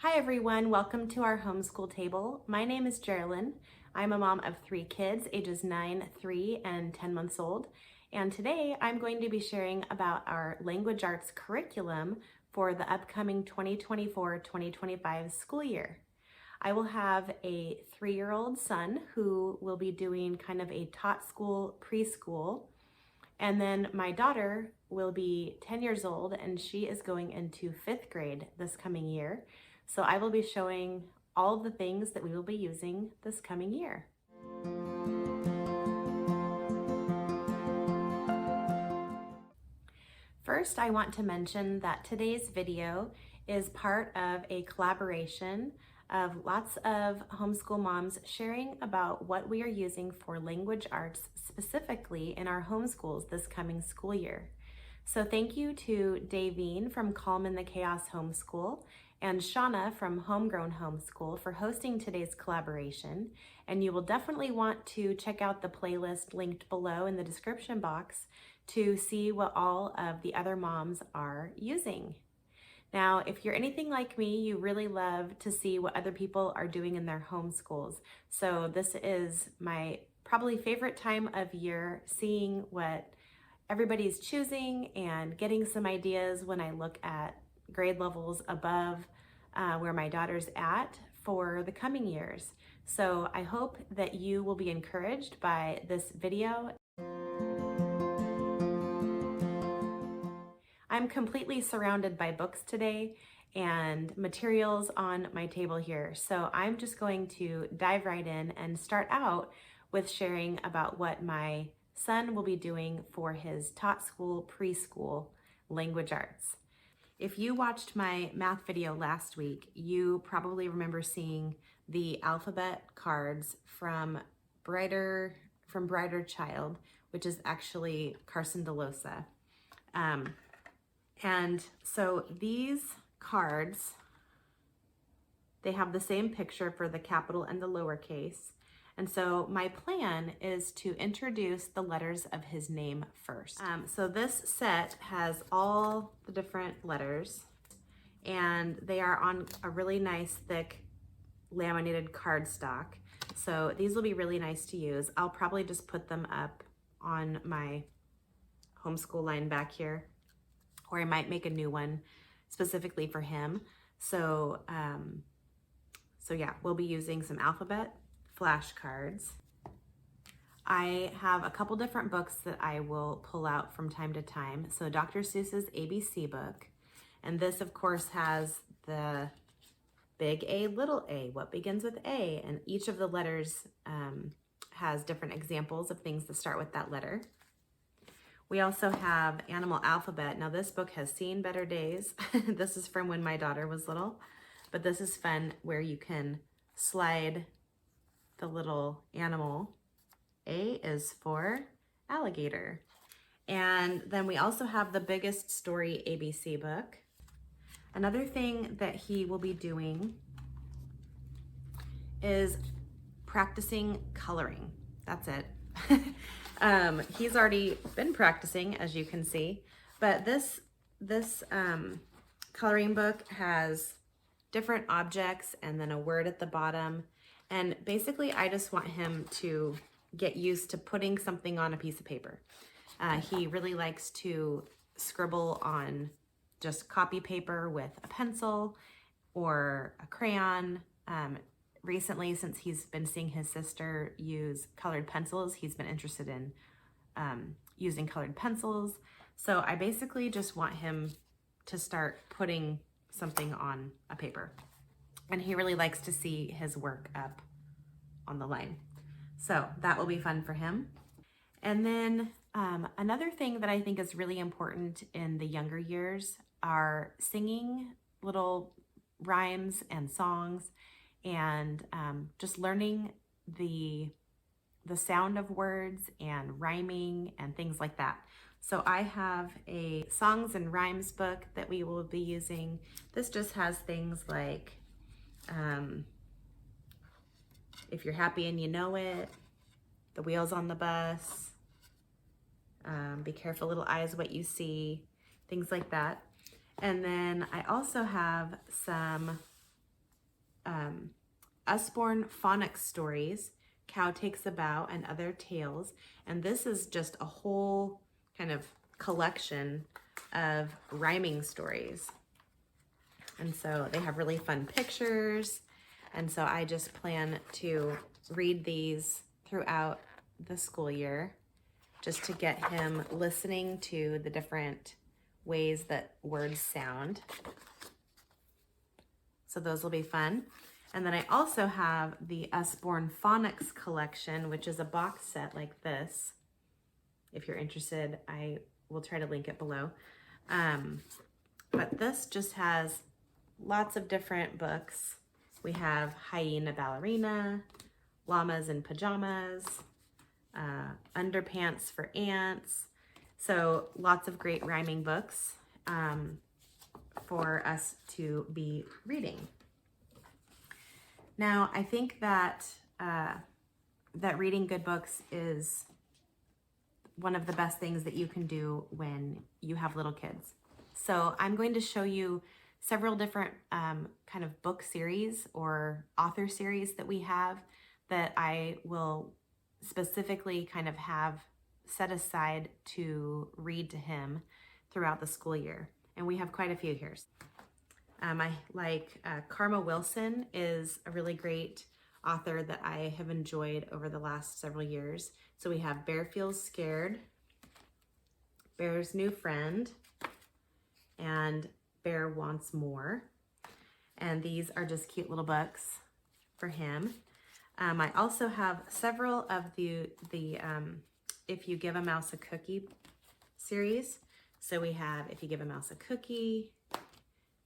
Hi everyone, welcome to our homeschool table. My name is Jerilyn. I'm a mom of 3 kids, ages 9, 3, and 10 months old. And today I'm going to be sharing about our language arts curriculum for the upcoming 2024-2025 school year. I will have a 3-year-old son who will be doing kind of a taught school preschool. And then my daughter will be 10 years old and she is going into 5th grade this coming year. So I will be showing all of the things that we will be using this coming year. First, I want to mention that today's video is part of a collaboration of lots of homeschool moms sharing about what we are using for language arts specifically in our homeschools this coming school year. So thank you to Davine from Calm in the Chaos Homeschool and Shauna from Homegrown Homeschool for hosting today's collaboration. And you will definitely want to check out the playlist linked below in the description box to see what all of the other moms are using. Now, if you're anything like me, you really love to see what other people are doing in their homeschools. So this is my probably favorite time of year, seeing what everybody's choosing and getting some ideas when I look at grade levels above where my daughter's at for the coming years. So I hope that you will be encouraged by this video. I'm completely surrounded by books today and materials on my table here. So I'm just going to dive right in and start out with sharing about what my son will be doing for his taught school preschool language arts. If you watched my math video last week, you probably remember seeing the alphabet cards from Brighter Child, which is actually Carson Dellosa. And so these cards, they have the same picture for the capital and the lowercase. And so my plan is to introduce the letters of his name first. So this set has all the different letters and they are on a really nice thick laminated cardstock. So these will be really nice to use. I'll probably just put them up on my homeschool line back here, or I might make a new one specifically for him. So, yeah, we'll be using some alphabet flashcards. I have a couple different books that I will pull out from time to time. So Dr. Seuss's ABC book, and this of course has the big A, little a, what begins with A, and each of the letters has different examples of things that start with that letter. We also have Animal Alphabet. Now this book has seen better days. This is from when my daughter was little, but this is fun where you can slide the little animal. A is for alligator. And then we also have the Biggest Story ABC book. Another thing that he will be doing is practicing coloring. That's it. He's already been practicing, as you can see, but this coloring book has different objects and then a word at the bottom. And basically, I just want him to get used to putting something on a piece of paper. He really likes to scribble on just copy paper with a pencil or a crayon. Recently, since he's been seeing his sister use colored pencils, he's been interested in using colored pencils. So I basically just want him to start putting something on a paper. And he really likes to see his work up on the line. So that will be fun for him. And then another thing that I think is really important in the younger years are singing little rhymes and songs and just learning the sound of words and rhyming and things like that. So I have a songs and rhymes book that we will be using. This just has things like If You're Happy and You Know It, The Wheels on the Bus, Be Careful Little Eyes What You See, things like that. And then I also have some Usborne Phonics Stories, Cow Takes a Bow, and Other Tales. And this is just a whole kind of collection of rhyming stories. And so they have really fun pictures. And so I just plan to read these throughout the school year just to get him listening to the different ways that words sound. So those will be fun. And then I also have the Usborne Phonics collection, which is a box set like this. If you're interested, I will try to link it below. But this just has lots of different books. We have Hyena Ballerina, Llamas in Pajamas, Underpants for Ants. So lots of great rhyming books for us to be reading. Now, I think that that reading good books is one of the best things that you can do when you have little kids. So I'm going to show you several different kind of book series or author series that we have that I will specifically kind of have set aside to read to him throughout the school year. And we have quite a few here. I like Karma Wilson is a really great author that I have enjoyed over the last several years. So we have Bear Feels Scared, Bear's New Friend, and Bear Wants More. And these are just cute little books for him. I also have several of the If You Give a Mouse a Cookie series. So we have If You Give a Mouse a Cookie,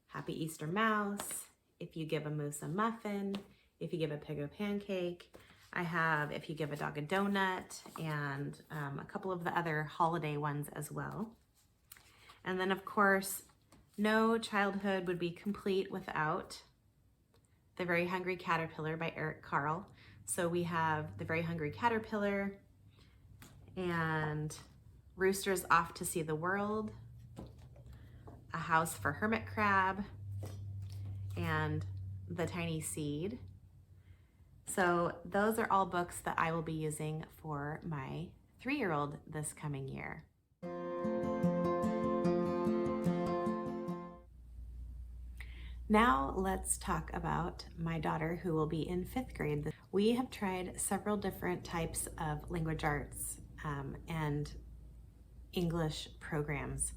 Happy Easter Mouse, If You Give a Moose a Muffin, If You Give a Pig a Pancake. I have If You Give a Dog a Donut, and a couple of the other holiday ones as well. And then of course, no childhood would be complete without The Very Hungry Caterpillar by Eric Carle. So we have The Very Hungry Caterpillar and Rooster's Off to See the World, A House for Hermit Crab, and The Tiny Seed. So those are all books that I will be using for my 3-year-old this coming year. Now let's talk about my daughter who will be in 5th grade. We have tried several different types of language arts and English programs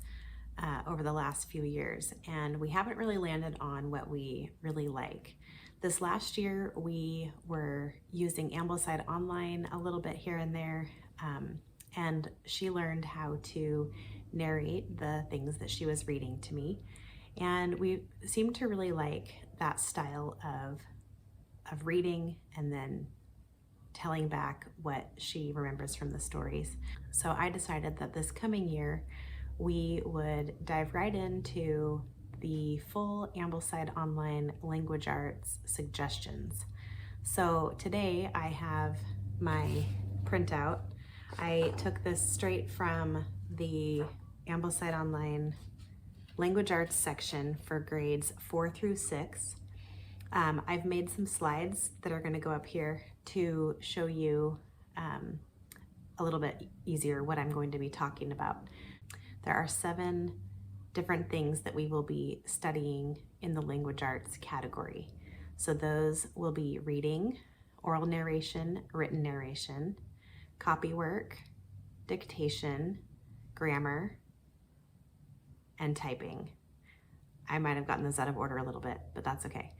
over the last few years, and we haven't really landed on what we really like. This last year we were using Ambleside online a little bit here and there, and she learned how to narrate the things that she was reading to me. And we seem to really like that style of reading and then telling back what she remembers from the stories. So I decided that this coming year, we would dive right into the full Ambleside online language arts suggestions. So today I have my printout. I took this straight from the Ambleside online language arts section for grades 4 through 6. I've made some slides that are going to go up here to show you a little bit easier what I'm going to be talking about. There are 7 different things that we will be studying in the language arts category. So those will be reading, oral narration, written narration, copy work, dictation, grammar, and typing. I might have gotten those out of order a little bit, but that's okay.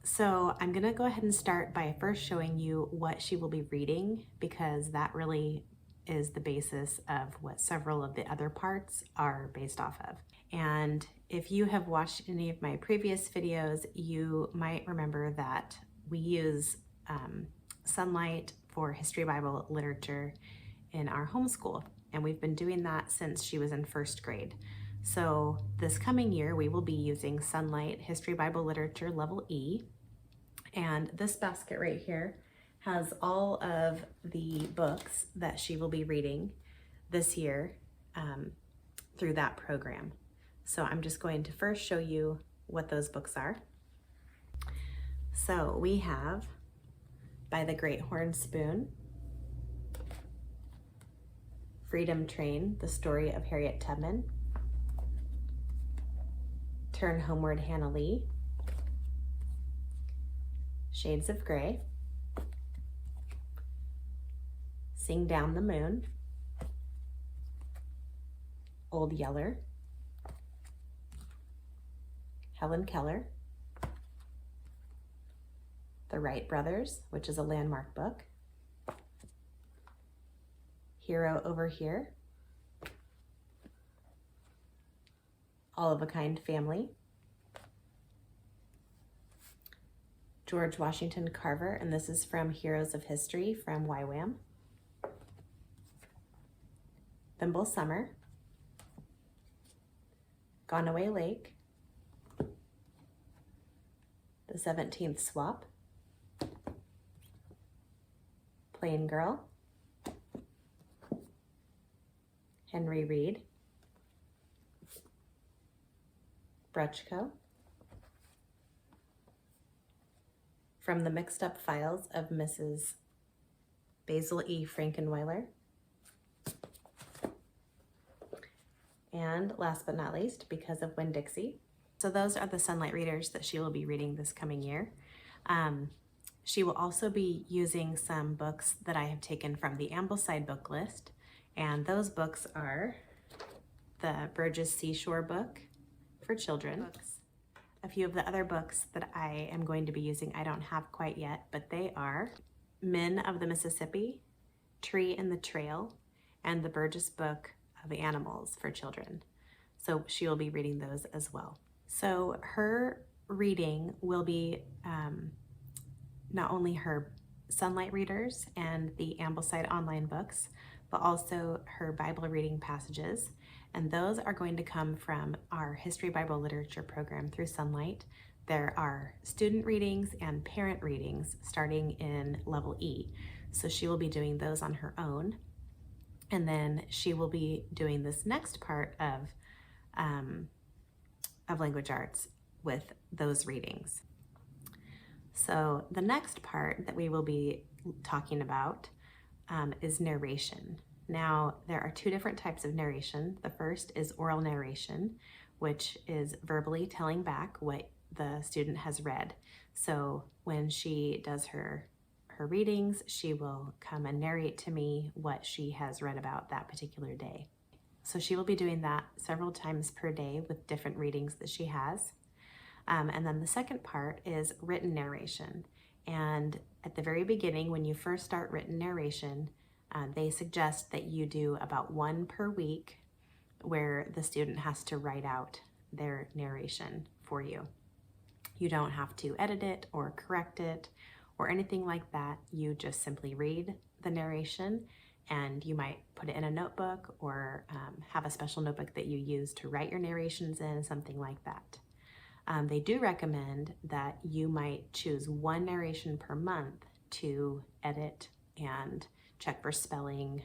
So I'm gonna go ahead and start by first showing you what she will be reading, because that really is the basis of what several of the other parts are based off of. And if you have watched any of my previous videos, you might remember that we use Sunlight for History Bible Literature in our homeschool. And we've been doing that since she was in 1st grade. So this coming year, we will be using Sunlight History Bible Literature Level E. And this basket right here has all of the books that she will be reading this year through that program. So I'm just going to first show you what those books are. So we have By the Great Horn Spoon, Freedom Train, The Story of Harriet Tubman, Turn Homeward, Hannah Lee, Shades of Grey, Sing Down the Moon, Old Yeller, Helen Keller, The Wright Brothers, which is a landmark book, Hero Over Here, All of a Kind Family, George Washington Carver, and this is from Heroes of History from YWAM, Thimble Summer, Gone Away Lake, The 17th Swap, Plain Girl, Henry Reed, Brutchko, From the Mixed Up Files of Mrs. Basil E. Frankenweiler, and last but not least, Because of Winn-Dixie. So those are the Sunlight readers that she will be reading this coming year. She will also be using some books that I have taken from the Ambleside book list, and those books are the Burgess Seashore book for children. A few of the other books that I am going to be using I don't have quite yet, but they are Men of the Mississippi, Tree in the Trail, and the Burgess book of Animals for children. So she will be reading those as well. So her reading will be not only her Sunlight readers and the Ambleside online books, but also her Bible reading passages. And those are going to come from our History Bible Literature program through Sunlight. There are student readings and parent readings starting in level E. So she will be doing those on her own. And then she will be doing this next part of language arts with those readings. So the next part that we will be talking about is narration. Now, there are two different types of narration. The first is oral narration, which is verbally telling back what the student has read. So when she does her readings, she will come and narrate to me what she has read about that particular day. So she will be doing that several times per day with different readings that she has. And then the second part is written narration. And at the very beginning, when you first start written narration, they suggest that you do about one per week where the student has to write out their narration for you. You don't have to edit it or correct it or anything like that. You just simply read the narration, and you might put it in a notebook or have a special notebook that you use to write your narrations in, something like that. They do recommend that you might choose one narration per month to edit and check for spelling,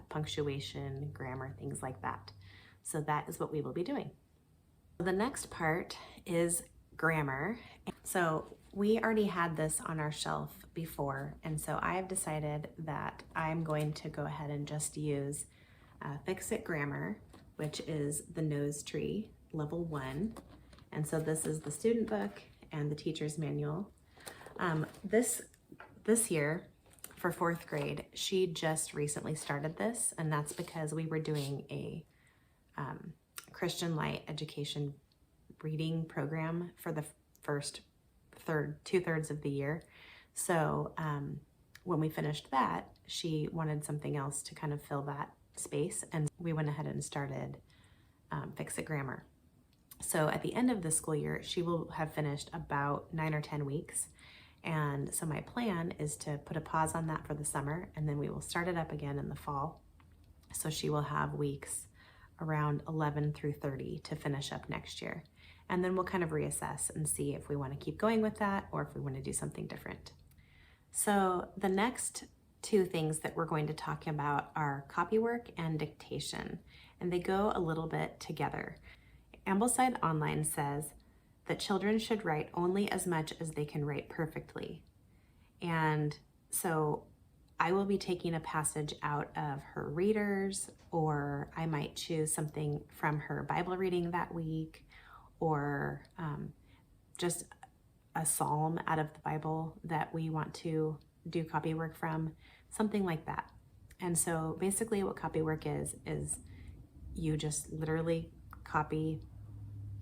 punctuation, grammar, things like that. So that is what we will be doing. The next part is grammar. So we already had this on our shelf before, and so I have decided that I'm going to go ahead and just use Fix-It Grammar, which is the Nose Tree, Level 1. And so this is the student book and the teacher's manual. This year, for 4th grade, she just recently started this, and that's because we were doing a Christian Light education reading program for the first 2/3 of the year. So when we finished that, she wanted something else to kind of fill that space, and we went ahead and started Fix-It Grammar. So at the end of the school year, she will have finished about 9 or 10 weeks. And so my plan is to put a pause on that for the summer, and then we will start it up again in the fall. So she will have weeks around 11 through 30 to finish up next year. And then we'll kind of reassess and see if we want to keep going with that or if we want to do something different. So the next two things that we're going to talk about are copywork and dictation, and they go a little bit together. Ambleside Online says that children should write only as much as they can write perfectly. And so I will be taking a passage out of her readers, or I might choose something from her Bible reading that week, or just a psalm out of the Bible that we want to do copy work from, something like that. And so basically what copy work is you just literally copy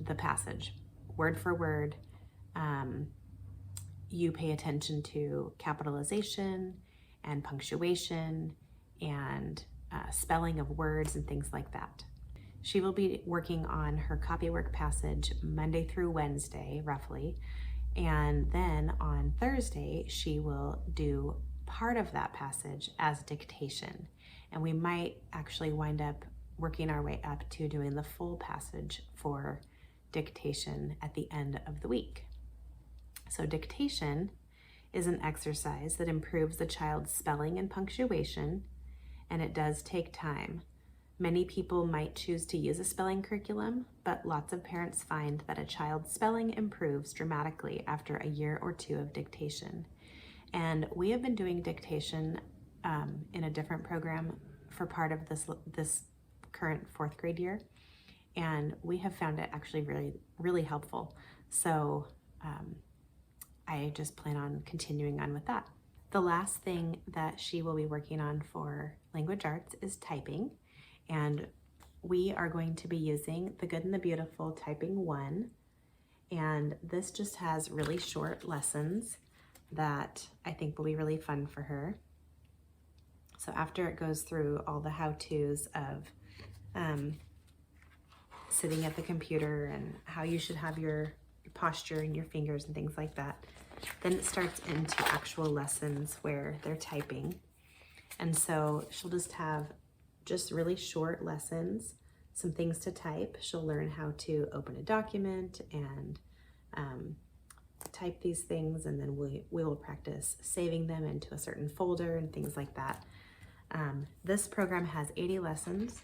the passage word for word. You pay attention to capitalization and punctuation and spelling of words and things like that. She will be working on her copywork passage Monday through Wednesday, roughly. And then on Thursday, she will do part of that passage as dictation. And we might actually wind up working our way up to doing the full passage for dictation at the end of the week. So dictation is an exercise that improves the child's spelling and punctuation, and it does take time. Many people might choose to use a spelling curriculum, but lots of parents find that a child's spelling improves dramatically after a year or two of dictation. And we have been doing dictation in a different program for part of this current 4th grade year, and we have found it actually really, really helpful. So I just plan on continuing on with that. The last thing that she will be working on for language arts is typing, and we are going to be using The Good and the Beautiful Typing 1, and this just has really short lessons that I think will be really fun for her. So after it goes through all the how-tos of sitting at the computer and how you should have your posture and your fingers and things like that, then it starts into actual lessons where they're typing. And so she'll just have just really short lessons, some things to type. She'll learn how to open a document and type these things, and then we will practice saving them into a certain folder and things like that. This program has 80 lessons,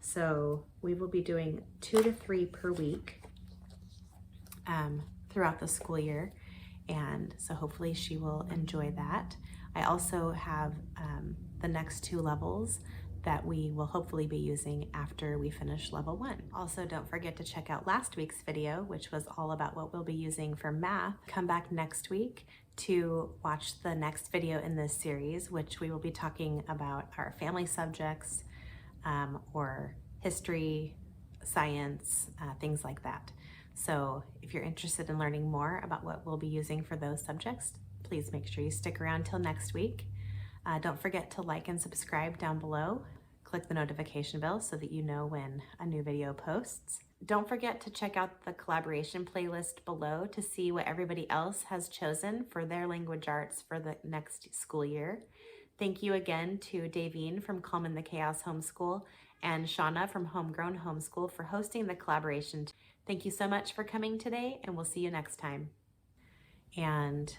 so we will be doing 2 to 3 per week throughout the school year, and so hopefully she will enjoy that. I also have the next 2 levels that we will hopefully be using after we finish level 1. Also, don't forget to check out last week's video, which was all about what we'll be using for math. Come back next week to watch the next video in this series, which we will be talking about our family subjects, or history, science, things like that. So if you're interested in learning more about what we'll be using for those subjects, please make sure you stick around till next week. Don't forget to like and subscribe down below. Click the notification bell so that you know when a new video posts. Don't forget to check out the collaboration playlist below to see what everybody else has chosen for their language arts for the next school year. Thank you again to Davine from Calm in the Chaos Homeschool and Shauna from Homegrown Homeschool for hosting the collaboration. Thank you so much for coming today, and we'll see you next time. And